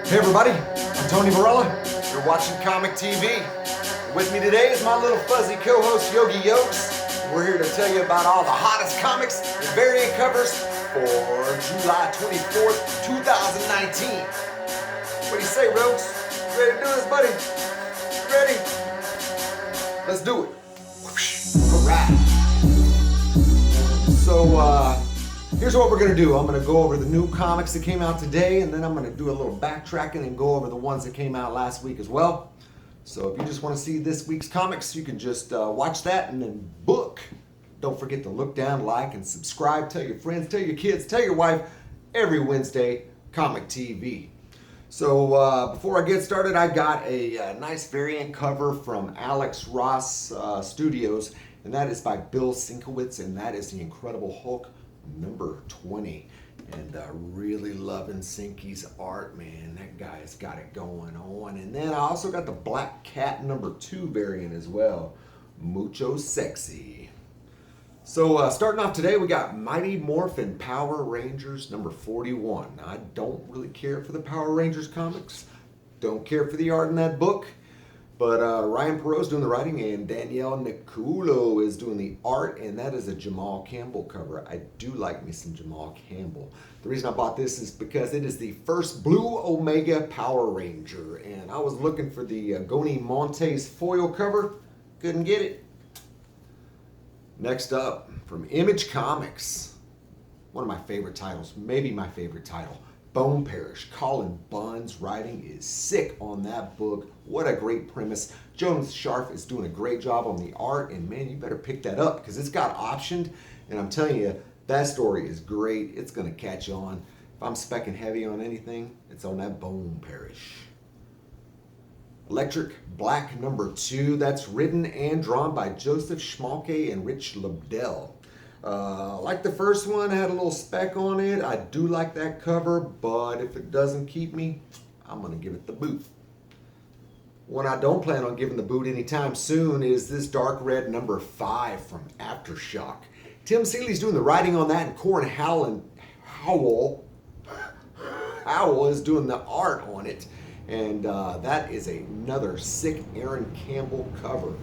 Hey everybody, I'm Tony Varela. You're watching Comic TV. With me today is my little fuzzy co-host Yogi Yokes. We're here to tell you about all the hottest comics and variant covers for July 24th, 2019. What do you say, Rogues? Ready to do this, buddy? Ready? Let's do it. Alright. So, here's what we're going to do. I'm going to go over the new comics that came out today, and then I'm going to do a little backtracking and go over the ones that came out last week as well. So if you just want to see this week's comics, you can just watch that and then book. Don't forget to look down, like, and subscribe. Tell your friends, tell your kids, tell your wife every Wednesday, Comic TV. So before I get started, I got a nice variant cover from Alex Ross Studios, and that is by Bill Sienkiewicz, and that is the Incredible Hulk number 20. And really loving Sinky's art, man. That guy's got it going on. And then I also got the Black Cat number 2 variant as well. Mucho sexy. So starting off today, we got Mighty Morphin Power Rangers number 41. Now, I don't really care for the Power Rangers comics. Don't care for the art in that book. But Ryan Perot's doing the writing, and Danielle Niculo is doing the art, and that is a Jamal Campbell cover. I do like me some Jamal Campbell. The reason I bought this is because it is the first Blue Omega Power Ranger, and I was looking for the Goni Montes foil cover. Couldn't get it. Next up, from Image Comics, one of my favorite titles, maybe my favorite title, Bone Parish. Colin Bunn's writing is sick on that book. What a great premise. Jonas Scharf is doing a great job on the art, and man, you better pick that up because it's got optioned, and I'm telling you, that story is great. It's going to catch on. If I'm specking heavy on anything, it's on that Bone Parish. Electric Black number 2, that's written and drawn by Joseph Schmalke and Rich Lebdell. Like the first one, I had a little speck on it. I do like that cover, but if it doesn't keep me, I'm going to give it the boot. One I don't plan on giving the boot anytime soon is this Dark Red number 5 from Aftershock. Tim Seeley's doing the writing on that, and Corin Howell is doing the art on it. And that is another sick Aaron Campbell cover.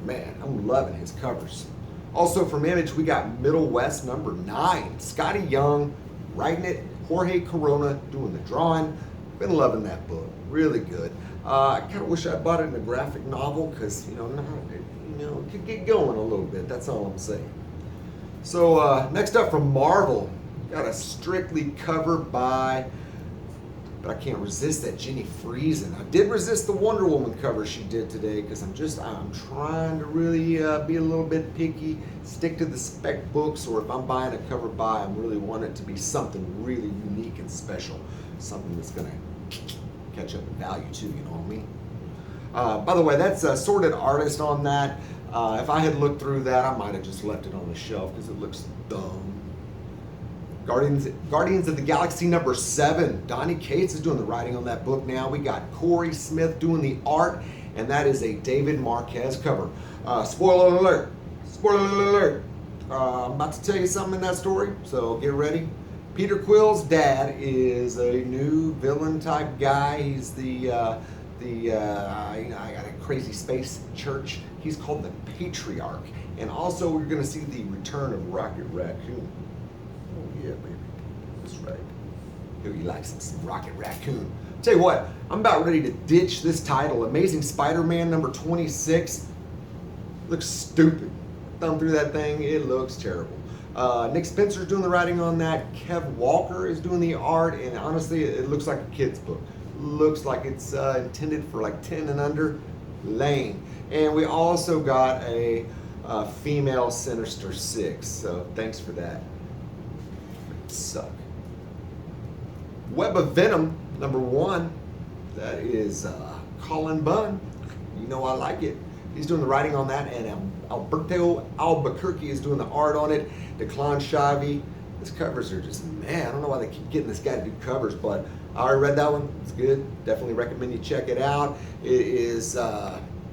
Man, I'm loving his covers. Also from Image, we got Middle West number 9. Scotty Young writing it, Jorge Corona doing the drawing. Been loving that book, really good. I kind of wish I bought it in a graphic novel because it could get going a little bit. That's all I'm saying. So next up from Marvel, got a Strictly cover by, but I can't resist that Jenny Frison. I did resist the Wonder Woman cover she did today because I'm trying to really be a little bit picky, stick to the spec books, or if I'm buying a cover buy, I'm really want it to be something really unique and special, something that's going to catch up in value too, you know what I mean? By the way, that's a Sorted Artist on that. If I had looked through that, I might have just left it on the shelf because it looks dumb. Guardians of the Galaxy number 7. Donnie Cates is doing the writing on that book now. We got Corey Smith doing the art, and that is a David Marquez cover. Spoiler alert. Spoiler alert. I'm about to tell you something in that story, so get ready. Peter Quill's dad is a new villain type guy. He's I got a crazy space church. He's called the Patriarch. And also we're going to see the return of Rocket Raccoon. Yeah, baby. That's right. Who you like some Rocket Raccoon? Tell you what, I'm about ready to ditch this title. Amazing Spider-Man number 26. Looks stupid. Thumb through that thing, it looks terrible. Nick Spencer's doing the writing on that. Kev Walker is doing the art, and honestly, it looks like a kid's book. Looks like it's intended for like 10 and under. Lame. And we also got a female Sinister Six, so thanks for that. Suck. Web of Venom number 1, that is Colin Bunn. You know I like it. He's doing the writing on that, and Alberto Albuquerque is doing the art on it. Declan Shavy. His covers are just, man, I don't know why they keep getting this guy to do covers, but I already read that one. It's good. Definitely recommend you check it out. It is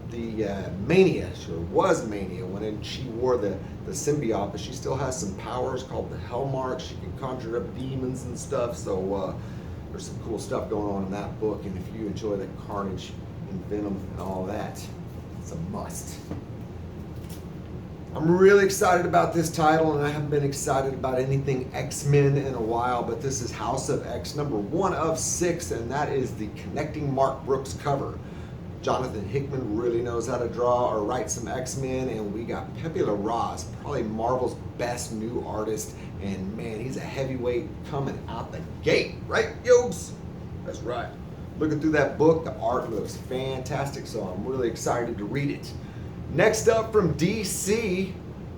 the Mania, or was Mania, when she wore the symbiote, but she still has some powers called the Hellmark. She can conjure up demons and stuff, so there's some cool stuff going on in that book, and if you enjoy the Carnage and Venom and all that, it's a must. I'm really excited about this title, and I haven't been excited about anything X-Men in a while, but this is House of X #1 of 6, and that is the Connecting Mark Brooks cover. Jonathan Hickman really knows how to draw or write some X-Men, and we got Pepe Larraz, probably Marvel's best new artist, and man, he's a heavyweight coming out the gate, right, Yogs? That's right. Looking through that book, the art looks fantastic, so I'm really excited to read it. Next up from DC,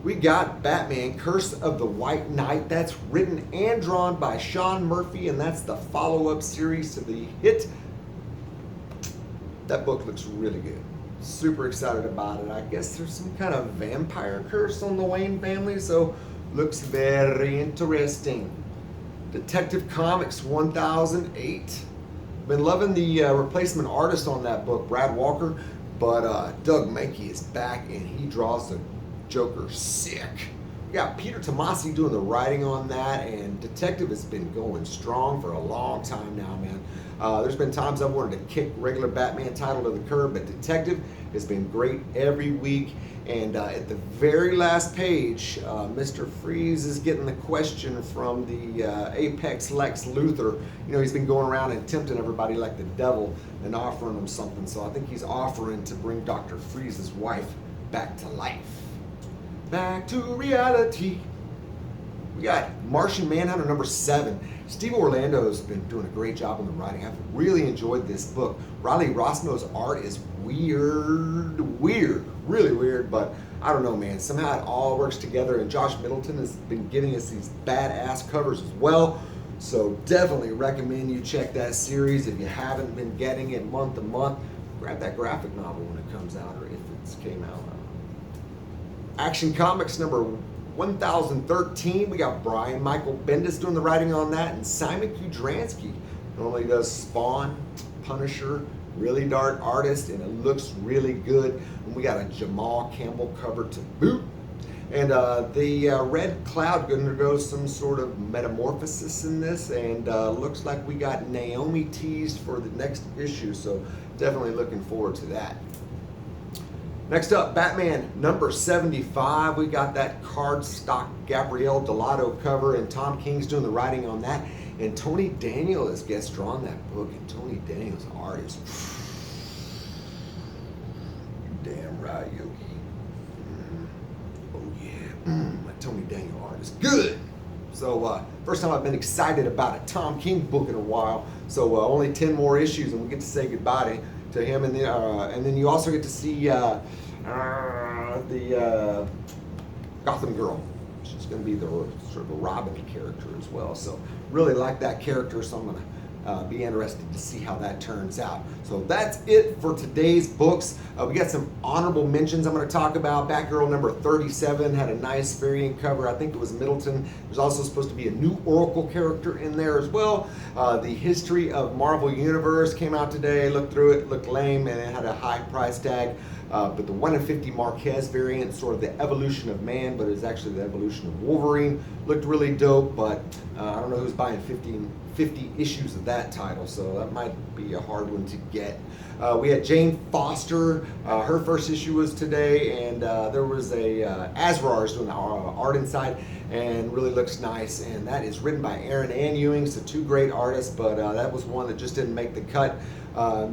we got Batman, Curse of the White Knight. That's written and drawn by Sean Murphy, and that's the follow-up series to the hit. That book looks really good. Super excited about it. I guess there's some kind of vampire curse on the Wayne family, so looks very interesting. Detective Comics 1008. Been loving the replacement artist on that book, Brad Walker. But Doug Mankey is back, and he draws the Joker sick. We got Peter Tomasi doing the writing on that, and Detective has been going strong for a long time now, man. There's been times I've wanted to kick regular Batman title to the curb, but Detective has been great every week. And at the very last page, Mr. Freeze is getting the question from the Apex Lex Luthor. You know, he's been going around and tempting everybody like the devil and offering them something. So I think he's offering to bring Dr. Freeze's wife back to life. Back to reality. We got Martian Manhunter #7. Steve Orlando's been doing a great job on the writing. I've really enjoyed this book. Riley Rossmo's art is weird, really weird, but I don't know, man. Somehow it all works together, and Josh Middleton has been giving us these badass covers as well. So definitely recommend you check that series. If you haven't been getting it month to month, grab that graphic novel when it comes out, or if it's came out. Action Comics #1013. We got Brian Michael Bendis doing the writing on that, and Simon Kudransky normally does Spawn, Punisher, really dark artist, and it looks really good. And we got a Jamal Campbell cover to boot. And the Red Cloud undergoes some sort of metamorphosis in this, and looks like we got Naomi teased for the next issue, so definitely looking forward to that. Next up, Batman #75. We got that cardstock Gabrielle Dellotto cover, and Tom King's doing the writing on that. And Tony Daniel has guest drawn that book, and Tony Daniel's art is damn right, Yogi. Oh yeah, that Tony Daniel art is good. So first time I've been excited about a Tom King book in a while. So only 10 more issues, and we get to say goodbye to him, and then you also get to see the Gotham Girl. She's going to be the sort of a Robin character as well. So really like that character, so I'm going to be interested to see how that turns out. So that's it for today's books. We got some honorable mentions I'm going to talk about. Batgirl #37 had a nice variant cover. I think it was Middleton. There's also supposed to be a new Oracle character in there as well. The History of Marvel Universe came out today. Looked through it, looked lame, and it had a high price tag. But the 1 in 50 Marquez variant, sort of the evolution of man, but it's actually the evolution of Wolverine, looked really dope, but I don't know who's buying 50 issues of that title, so that might be a hard one to get. We had Jane Foster. Her first issue was today, and there was a Asrar's doing the art inside, and really looks nice, and that is written by Aaron and Ewing, so two great artists, but that was one that just didn't make the cut.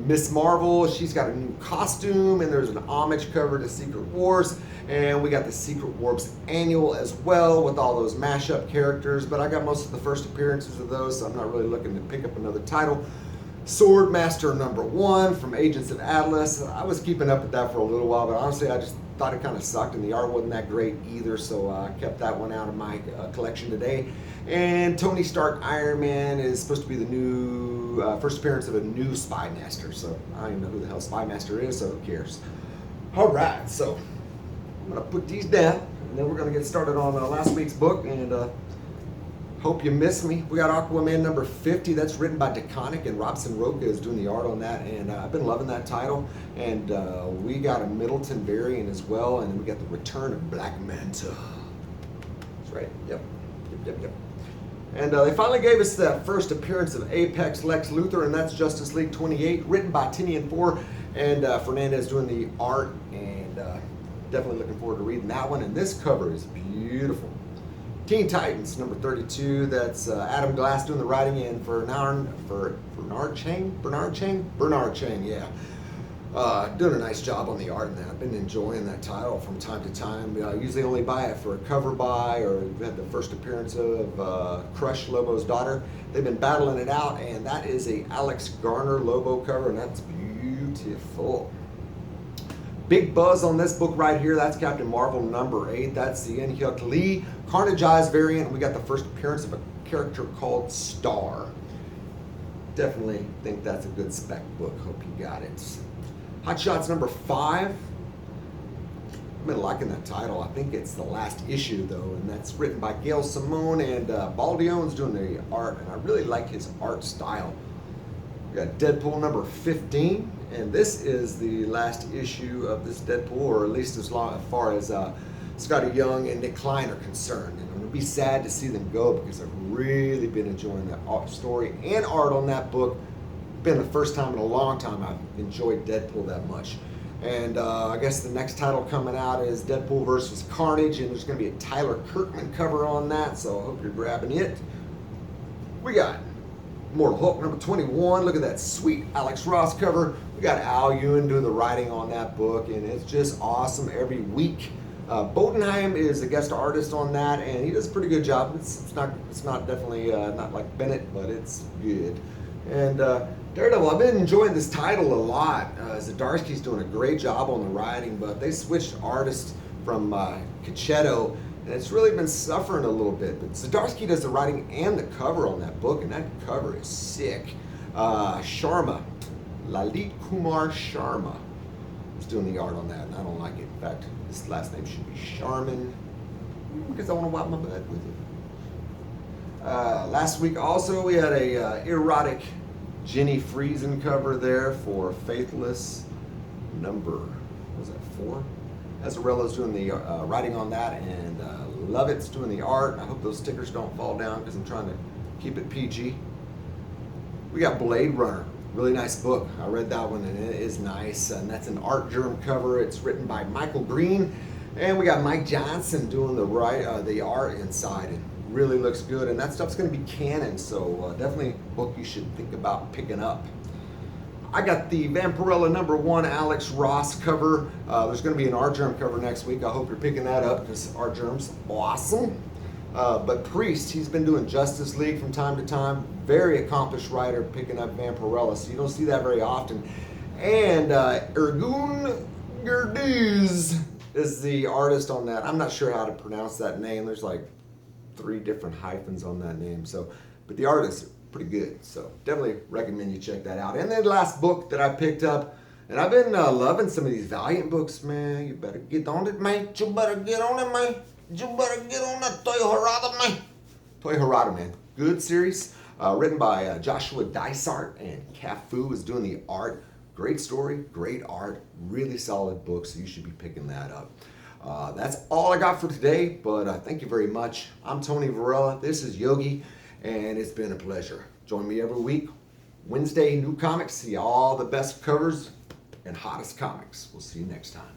Miss Marvel, she's got a new costume, and there's an homage cover to Secret Wars, and we got the Secret Wars annual as well with all those mashup characters, but I got most of the first appearances of those, so I'm not really looking to pick up another title. Swordmaster #1 from Agents of Atlas. I was keeping up with that for a little while, but honestly I just thought it kind of sucked, and the art wasn't that great either, so I kept that one out of my collection today. And Tony Stark Iron Man is supposed to be the new first appearance of a new Spy Master, so I don't even know who the hell Spy Master is, so who cares. Alright, so I'm going to put these down, and then we're going to get started on last week's book, and hope you miss me. We got Aquaman #50. That's written by DeConnick, and Robson Roca is doing the art on that, and I've been loving that title. And we got a Middleton variant as well, and then we got the Return of Black Manta. That's right. Yep. And they finally gave us that first appearance of Apex Lex Luthor, and that's Justice League 28, written by Tinian 4, and Fernandez doing the art, and definitely looking forward to reading that one. And this cover is beautiful. Teen Titans, number 32, that's Adam Glass doing the writing, and Bernard Chang, yeah. Doing a nice job on the art in that. I've been enjoying that title from time to time. I usually only buy it for a cover buy, or we've had the first appearance of Crush, Lobo's daughter. They've been battling it out, and that is a Alex Garner Lobo cover, and that's beautiful. Big buzz on this book right here. That's Captain Marvel number 8. That's the In-Hyuk Lee Carnage Eyes variant. We got the first appearance of a character called Star. Definitely think that's a good spec book. Hope you got it. Hot Shots number 5. I've been liking that title. I think it's the last issue though, and that's written by Gail Simone, and Baldion's doing the art, and I really like his art style. We got Deadpool number 15, and this is the last issue of this Deadpool, or at least as far as Scotty Young and Nick Klein are concerned. And I'm gonna be sad to see them go, because I've really been enjoying that art story and art on that book. Been the first time in a long time I've enjoyed Deadpool that much. And I guess the next title coming out is Deadpool versus Carnage, and there's going to be a Tyler Kirkman cover on that, so I hope you're grabbing it. We got Mortal Hulk number 21. Look at that sweet Alex Ross cover. We got Al Ewing doing the writing on that book, and it's just awesome every week. Bodenheim is a guest artist on that, and he does a pretty good job. It's not definitely not like Bennett, but it's good. And Daredevil, I've been enjoying this title a lot. Zdarsky's doing a great job on the writing, but they switched artists from Cachetto, and it's really been suffering a little bit. But Zdarsky does the writing and the cover on that book, and that cover is sick. Sharma, Lalit Kumar Sharma is doing the art on that, and I don't like it. In fact, his last name should be Sharman, because I want to wipe my butt with it. Last week also we had a erotic Jenny Frison cover there for Faithless number, what was that, 4? Azzarella's doing the writing on that, and Lovett's doing the art. I hope those stickers don't fall down, because I'm trying to keep it PG. We got Blade Runner, really nice book. I read that one, and it is nice, and that's an Artgerm cover. It's written by Michael Green, and we got Mike Johnson doing the art inside, and really looks good, and that stuff's going to be canon, so definitely a book you should think about picking up. I got the Vampirella number 1 Alex Ross cover. There's going to be an Artgerm cover next week. I hope you're picking that up, because Artgerm's awesome. But Priest, he's been doing Justice League from time to time. Very accomplished writer, picking up Vampirella, so you don't see that very often. And Ergun Gerdiz is the artist on that. I'm not sure how to pronounce that name. There's like 3 different hyphens on that name, so, but the art is pretty good, so definitely recommend you check that out. And then the last book that I picked up, and I've been loving some of these Valiant books, man. You better get on it, man. You better get on it, man. You better get on that Toy Harada, man. Toy Harada, man. Good series, written by Joshua Dysart, and Cafu is doing the art. Great story, great art, really solid book, so you should be picking that up. That's all I got for today, but thank you very much. I'm Tony Varela. This is Yogi, and it's been a pleasure. Join me every week. Wednesday, new comics. See all the best covers and hottest comics. We'll see you next time.